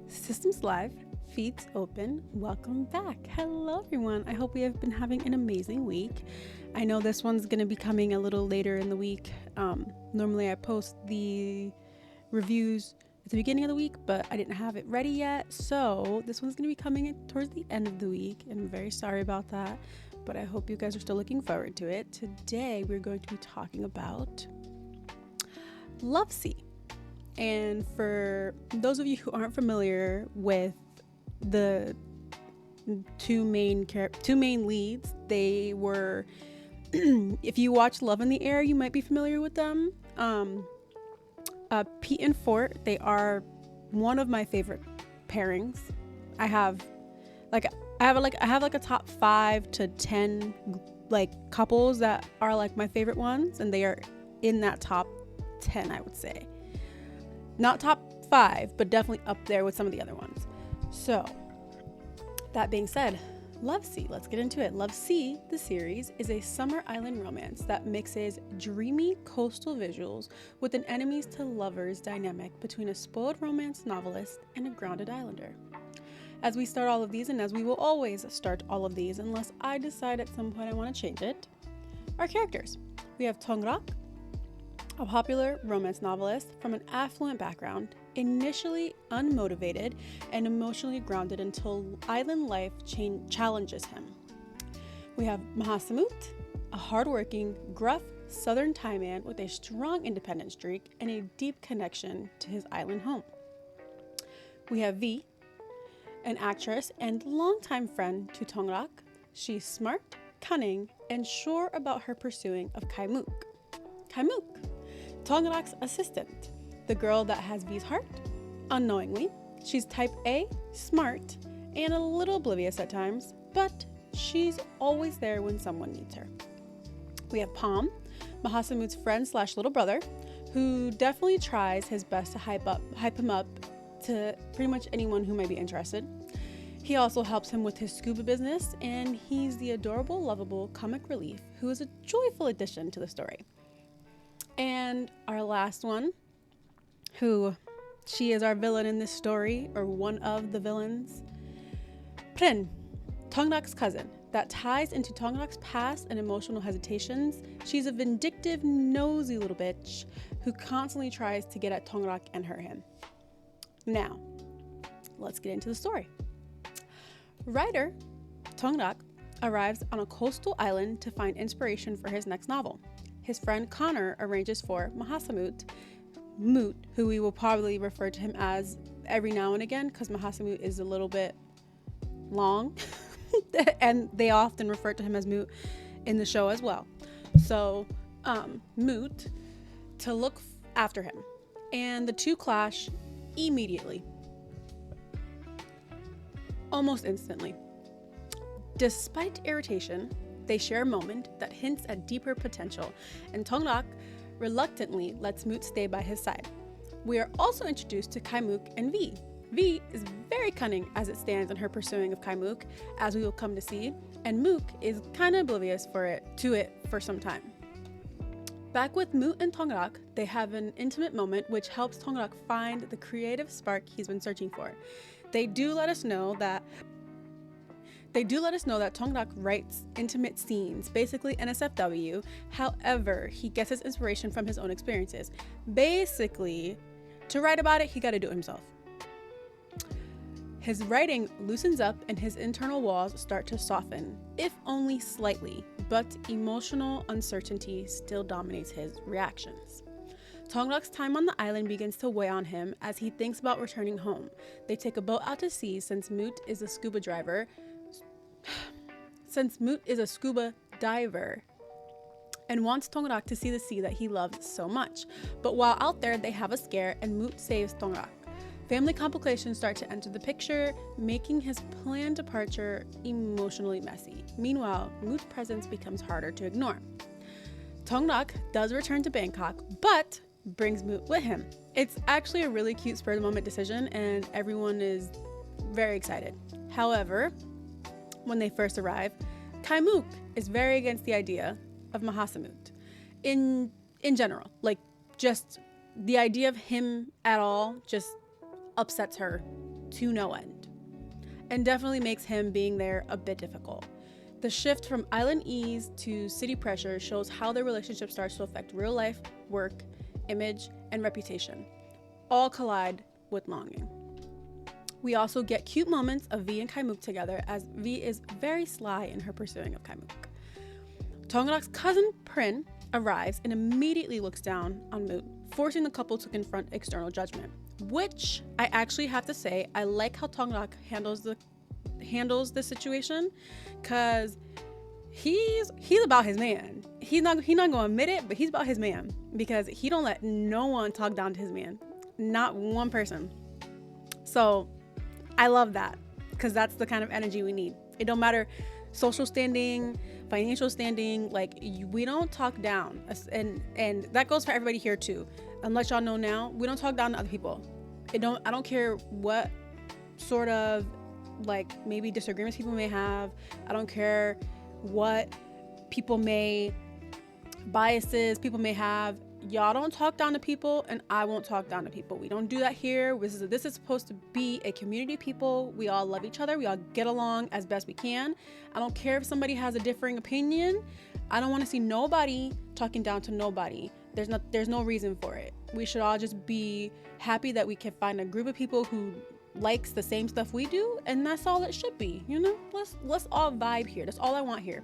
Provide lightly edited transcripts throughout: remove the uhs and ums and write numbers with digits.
Systems live, feeds open, welcome back. Hello everyone, I hope we have been having an amazing week. I know this one's going to be coming a little later in the week. Normally I post the reviews at the beginning of the week, but I didn't have it ready yet, so this one's going to be coming towards the end of the week, and I'm very sorry about that, but I hope you guys are still looking forward to it. Today we're going to be talking about Love Sea. And for those of you who aren't familiar with the two main leads, they were, if you watch Love in the Air, you might be familiar with them. Pete and Fort, they are one of my favorite pairings. I have a top 5 to 10 couples that are my favorite ones, and they are in that top 10, I would say. Not top 5, but definitely up there with some of the other ones. So, that being said, Love Sea, let's get into it. Love Sea, the series, is a summer island romance that mixes dreamy coastal visuals with an enemies to lovers dynamic between a spoiled romance novelist and a grounded islander. As we start all of these, and as we will always start all of these unless I decide at some point I want to change it, our characters. We have Tonggrak, a popular romance novelist from an affluent background, initially unmotivated and emotionally grounded until island life challenges him. We have Mahasamut, a hardworking, gruff southern Thai man with a strong independent streak and a deep connection to his island home. We have V, an actress and longtime friend to Tonggrak. She's smart, cunning, and sure about her pursuing of Kaimuk. Tonggrak's assistant, the girl that has V's heart. Unknowingly, she's type A, smart, and a little oblivious at times, but she's always there when someone needs her. We have Palm, Mahasamut's friend / little brother, who definitely tries his best to hype him up to pretty much anyone who might be interested. He also helps him with his scuba business, and he's the adorable, lovable comic relief who is a joyful addition to the story. And our last one, she is our villain in this story, or one of the villains. Pren, Tonggrak's cousin, that ties into Tonggrak's past and emotional hesitations. She's a vindictive, nosy little bitch who constantly tries to get at Tonggrak and hurt him. Now, let's get into the story. Writer Tonggrak arrives on a coastal island to find inspiration for his next novel. His friend Connor arranges for Mahasamut, who we will probably refer to him as every now and again because Mahasamut is a little bit long and they often refer to him as Moot in the show as well. So Moot to look after him, and the two clash immediately, almost instantly. Despite irritation, they share a moment that hints at deeper potential, and Tonggrak reluctantly lets Moot stay by his side. We are also introduced to Kaimuk and V. V is very cunning as it stands in her pursuing of Kaimuk, as we will come to see, and Mook is kind of oblivious to it for some time. Back with Moot and Tonggrak, they have an intimate moment which helps Tonggrak find the creative spark he's been searching for. They do let us know that Tonggrak writes intimate scenes, basically NSFW. However, he gets his inspiration from his own experiences. Basically, to write about it, he got to do it himself. His writing loosens up and his internal walls start to soften, if only slightly, but emotional uncertainty still dominates his reactions. Tonggrak's time on the island begins to weigh on him as he thinks about returning home. They take a boat out to sea since Moot is a scuba diver and wants Tonggrak to see the sea that he loves so much. But while out there, they have a scare and Moot saves Tonggrak. Family complications start to enter the picture, making his planned departure emotionally messy. Meanwhile, Moot's presence becomes harder to ignore. Tonggrak does return to Bangkok, but brings Moot with him. It's actually a really cute spur of the moment decision, and everyone is very excited. However, when they first arrive, Kaimuk is very against the idea of Mahasamut in general. Like, just the idea of him at all just upsets her to no end, and definitely makes him being there a bit difficult. The shift from island ease to city pressure shows how their relationship starts to affect real life, work, image, and reputation. All collide with longing. We also get cute moments of V and Kaimuk together, as V is very sly in her pursuing of Kaimuk. Tongnak's cousin Prin arrives and immediately looks down on Moot, forcing the couple to confront external judgment. Which I actually have to say, I like how Tongnak handles the situation, because he's about his man. He's not gonna admit it, but he's about his man, because he don't let no one talk down to his man, not one person. So I love that, because that's the kind of energy we need. It don't matter social standing, financial standing, like, we don't talk down, and that goes for everybody here too. Unless y'all know now, we don't talk down to other people. I don't care what sort of, like, maybe disagreements people may have. I don't care what biases people may have. Y'all don't talk down to people, and I won't talk down to people. We don't do that here. This is supposed to be a community of people. We all love each other. We all get along as best we can. I don't care if somebody has a differing opinion. I don't want to see nobody talking down to nobody. There's no reason for it. We should all just be happy that we can find a group of people who likes the same stuff we do, and that's all it should be. Let's all vibe here. That's all I want here.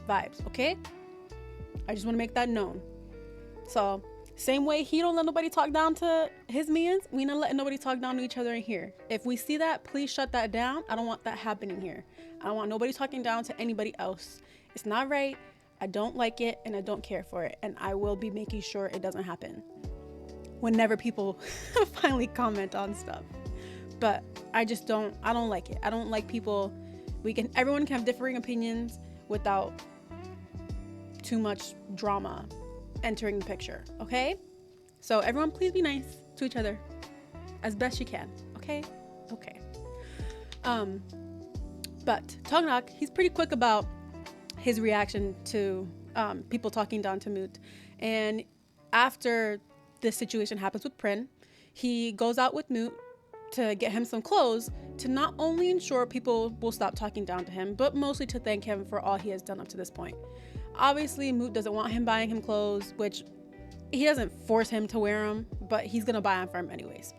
Vibes, okay? I just want to make that known. So, same way he don't let nobody talk down to his mans, we not letting nobody talk down to each other in here. If we see that, please shut that down. I don't want that happening here. I don't want nobody talking down to anybody else. It's not right. I don't like it, and I don't care for it, and I will be making sure it doesn't happen whenever people finally comment on stuff. But I don't like it. I don't like people. Everyone can have differing opinions without too much drama entering the picture, okay? So everyone, please be nice to each other as best you can, okay? Okay. But Tongnak, he's pretty quick about his reaction to people talking down to Moot. And after this situation happens with Prin, he goes out with Moot to get him some clothes to not only ensure people will stop talking down to him, but mostly to thank him for all he has done up to this point. Obviously, Moot doesn't want him buying him clothes, which he doesn't force him to wear them, but he's gonna buy them for him anyways.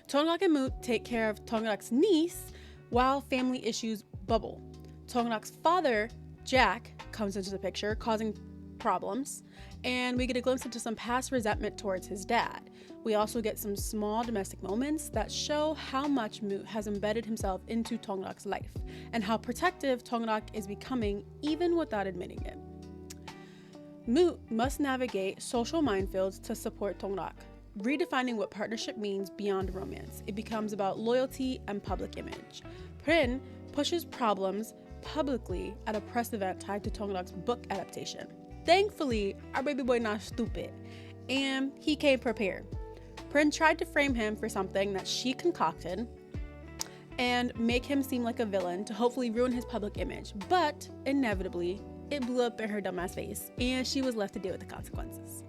Tongnak and Moot take care of Tongnak's niece while family issues bubble. Tongnak's father, Jack, comes into the picture, causing problems, and we get a glimpse into some past resentment towards his dad. We also get some small domestic moments that show how much Moot has embedded himself into Tongnak's life, and how protective Tongnak is becoming even without admitting it. Moot must navigate social minefields to support Tongnak, redefining what partnership means beyond romance. It becomes about loyalty and public image. Prin pushes problems publicly at a press event tied to Tongnak's book adaptation. Thankfully, our baby boy not stupid, and he came prepared. Prin tried to frame him for something that she concocted and make him seem like a villain to hopefully ruin his public image, but inevitably, it blew up in her dumbass face, and she was left to deal with the consequences.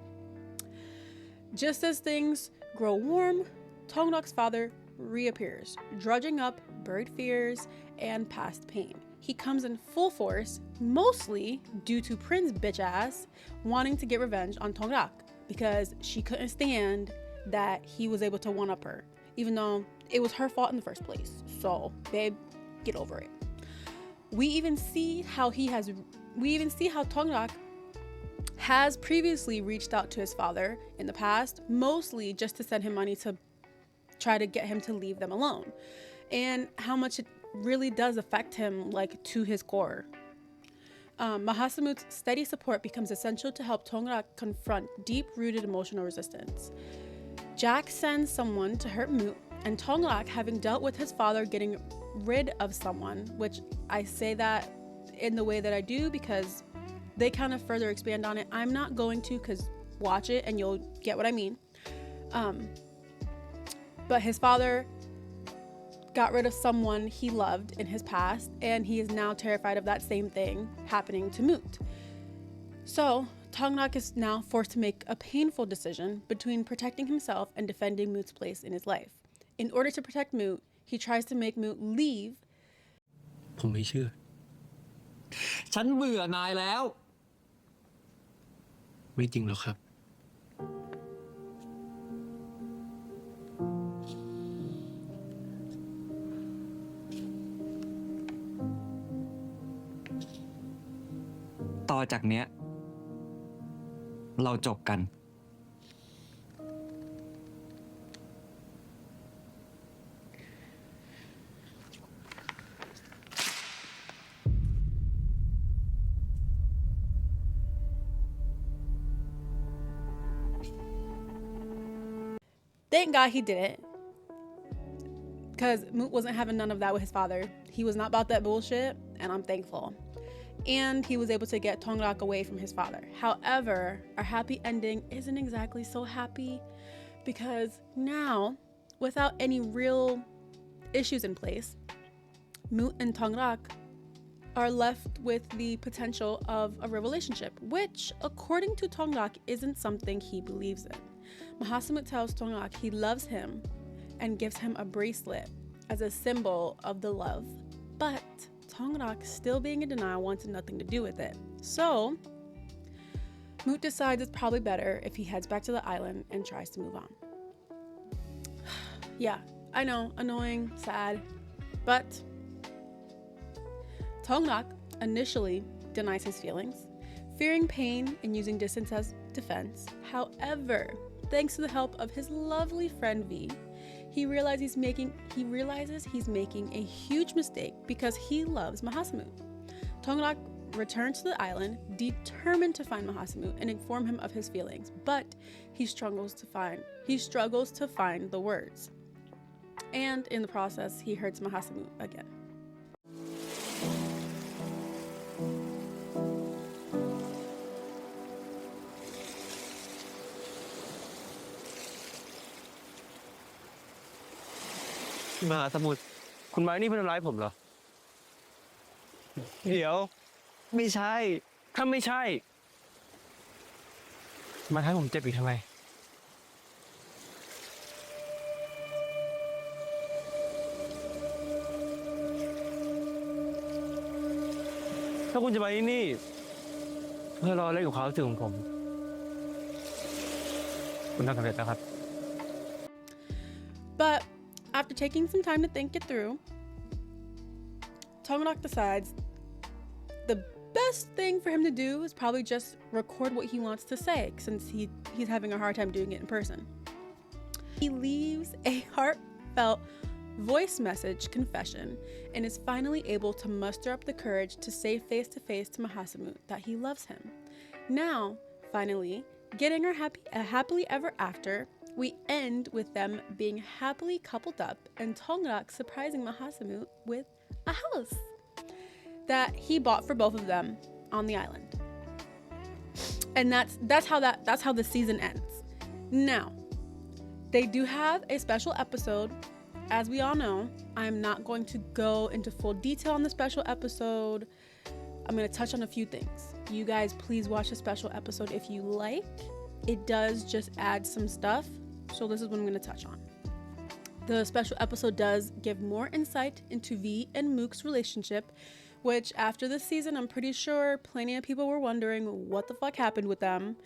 Just as things grow warm, Tongnak's father reappears, drudging up buried fears and past pain. He comes in full force, mostly due to Prin's bitch ass wanting to get revenge on Tongnak, because she couldn't stand that he was able to one-up her, even though it was her fault in the first place. So, babe, get over it. We even see how Tongnak has previously reached out to his father in the past, mostly just to send him money to try to get him to leave them alone, and how much it really does affect him, like, to his core. Mahasamut's steady support becomes essential to help Tongnak confront deep-rooted emotional resistance. Jack sends someone to hurt Moot, and Tongnak, having dealt with his father getting rid of someone, which I say that in the way that I do because they kind of further expand on it. I'm not going to, because watch it and you'll get what I mean. But his father got rid of someone he loved in his past, and he is now terrified of that same thing happening to Moot. So Tongnak is now forced to make a painful decision between protecting himself and defending Moot's place in his life. In order to protect Moot, he tries to make Moot leave. ผมไม่เชื่อ ฉันเบื่อนายแล้ว ไม่จริงหรอกครับ ต่อจากเนี้ยเราจบกัน Thank God he didn't, because Moot wasn't having none of that with his father. He was not about that bullshit, and I'm thankful. And he was able to get Tongnak away from his father. However, our happy ending isn't exactly so happy, because now, without any real issues in place, Moot and Tongnak are left with the potential of a real relationship, which, according to Tongnak, isn't something he believes in. Mahasamut tells Tongnak he loves him and gives him a bracelet as a symbol of the love. But Tongnak, still being in denial, wanted nothing to do with it. So Moot decides it's probably better if he heads back to the island and tries to move on. Yeah, I know, annoying, sad, but Tongnak initially denies his feelings, fearing pain and using distance as defense. However, thanks to the help of his lovely friend V, he realizes he's making a huge mistake because he loves Mahasamut. Tongnak returns to the island, determined to find Mahasamut and inform him of his feelings, but he struggles to find the words. And in the process, he hurts Mahasamut again.มหาสมุทรคุณไม้นี่เพื่อนทำร้ายผมเหรอ เดี๋ยว ไม่ใช่ ถ้าไม่ใช่ มาทำให้ผมเจ็บอีกทำไม ถ้าคุณจะมาที่นี่ เพื่อรอเล่นกับความรู้สึกของผม คุณทำสำเร็จแล้วครับ But after taking some time to think it through, Tongnak decides the best thing for him to do is probably just record what he wants to say, since he's having a hard time doing it in person. He leaves a heartfelt voice message confession and is finally able to muster up the courage to say face to face to Mahasamut that he loves him. Now, finally, getting a happily ever after, we end with them being happily coupled up and Tongnak surprising Mahasamut with a house that he bought for both of them on the island. And that's how the season ends. Now, they do have a special episode. As we all know, I'm not going to go into full detail on the special episode. I'm going to touch on a few things. You guys, please watch the special episode if you like. It does just add some stuff. So this is what I'm going to touch on. The special episode does give more insight into V and Mook's relationship, which after this season, I'm pretty sure plenty of people were wondering what the fuck happened with them,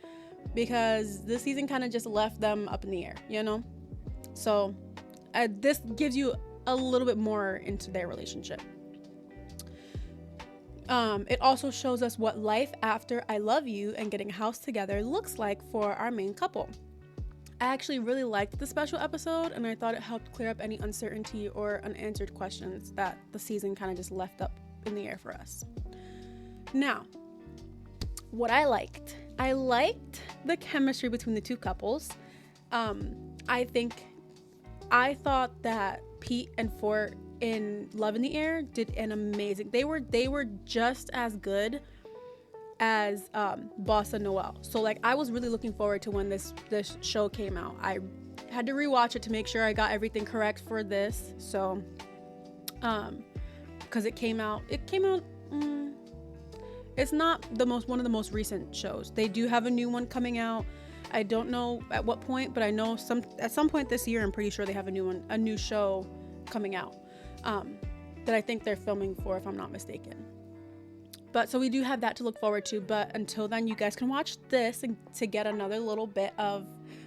because this season kind of just left them up in the air, you know? So this gives you a little bit more into their relationship. It also shows us what life after I love you and getting a house together looks like for our main couple. I actually really liked the special episode, and I thought it helped clear up any uncertainty or unanswered questions that the season kind of just left up in the air for us. Now, what I liked the chemistry between the two couples. I thought that Pete and Fort in Love in the Air did an amazing. They were just as good as Bossa Noel. So like I was really looking forward to when this show came out. I had to rewatch it to make sure I got everything correct for this. So because it came out it's not one of the most recent shows. They do have a new one coming out. I don't know at what point, but I know at some point this year I'm pretty sure they have a new show coming out that I think they're filming for, if I'm not mistaken. But so we do have that to look forward to. But until then, you guys can watch this and to get another little bit of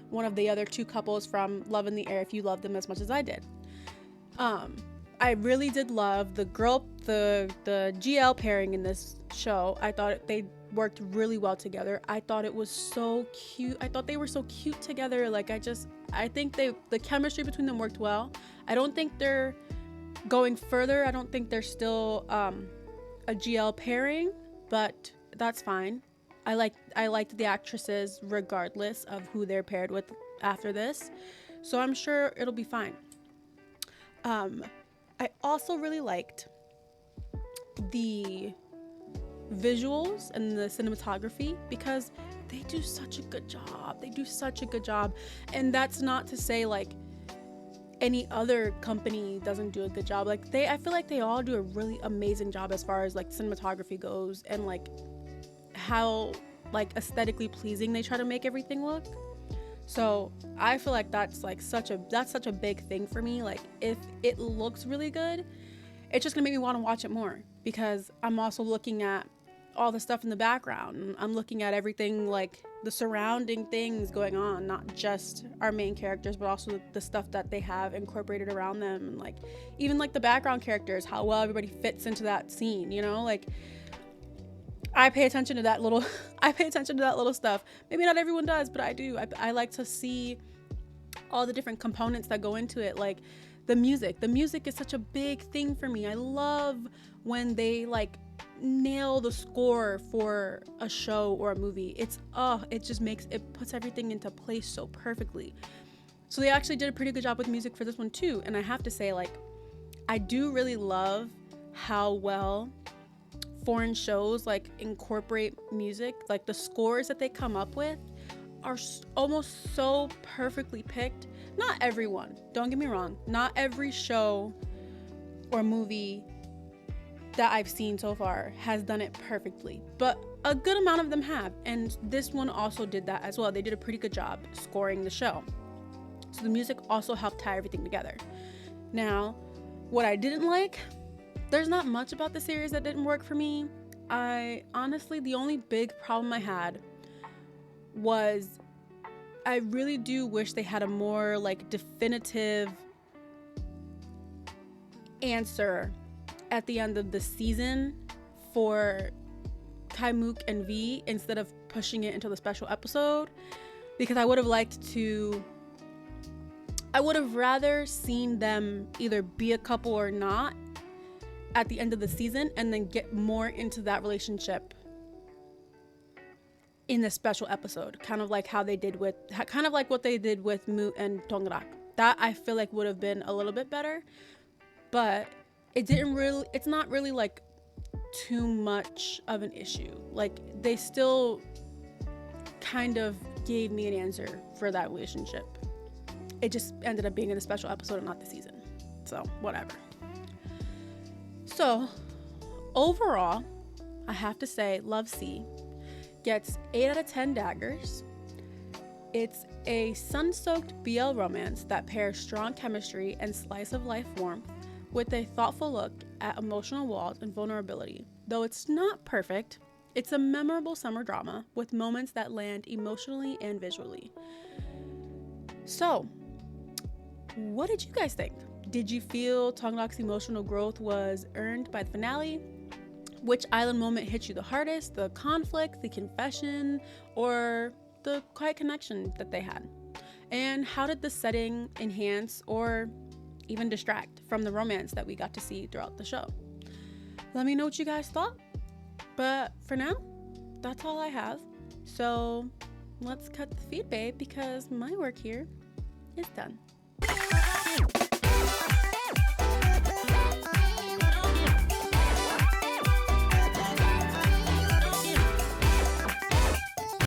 one of the other two couples from Love in the Air if you love them as much as I did. I really did love the GL pairing in this show. I thought they worked really well together. I thought it was so cute. I thought they were so cute together. Like I think the chemistry between them worked well. I don't think they're going further. I don't think they're still a GL pairing, but that's fine. I liked the actresses regardless of who they're paired with after this, so I'm sure it'll be fine. I also really liked the visuals and the cinematography because they do such a good job. And that's not to say like any other company doesn't do a good job. Like I feel like they all do a really amazing job as far as like cinematography goes and like how like aesthetically pleasing they try to make everything look. So I feel like that's such a big thing for me. Like if it looks really good, it's just gonna make me want to watch it more, because I'm also looking at all the stuff in the background. I'm looking at everything, like the surrounding things going on, not just our main characters, but also the stuff that they have incorporated around them, and like even like the background characters, how well everybody fits into that scene, you know? Like I pay attention to that little stuff. Maybe not everyone does, but I do. I like to see all the different components that go into it. Like the music is such a big thing for me. I love when they like nail the score for a show or a movie. It puts everything into place so perfectly. So they actually did a pretty good job with music for this one too. And I have to say, like, I do really love how well foreign shows like incorporate music. Like the scores that they come up with are almost so perfectly picked. Not everyone, don't get me wrong, not every show or movie that I've seen so far has done it perfectly, but a good amount of them have, and this one also did that as well. They did a pretty good job scoring the show, so the music also helped tie everything together. Now, what I didn't like, there's not much about the series that didn't work for me. I honestly, the only big problem I had was I really do wish they had a more like definitive answer at the end of the season for Taemook and V instead of pushing it into the special episode, because I would have rather seen them either be a couple or not at the end of the season and then get more into that relationship in the special episode, kind of like what they did with Moo and Tongrak. That I feel like would have been a little bit better, but it's not really like too much of an issue. Like they still kind of gave me an answer for that relationship. It just ended up being in a special episode and not the season. So whatever. So overall, I have to say Love C gets 8 out of 10 daggers. It's a sun-soaked BL romance that pairs strong chemistry and slice of life warmth with a thoughtful look at emotional walls and vulnerability. Though it's not perfect, it's a memorable summer drama with moments that land emotionally and visually. So, what did you guys think? Did you feel Tongrak's emotional growth was earned by the finale? Which island moment hit you the hardest? The conflict, the confession, or the quiet connection that they had? And how did the setting enhance or even distract from the romance that we got to see throughout the show? Let me know what you guys thought. But for now, that's all I have. So let's cut the feed, babe, because my work here is done.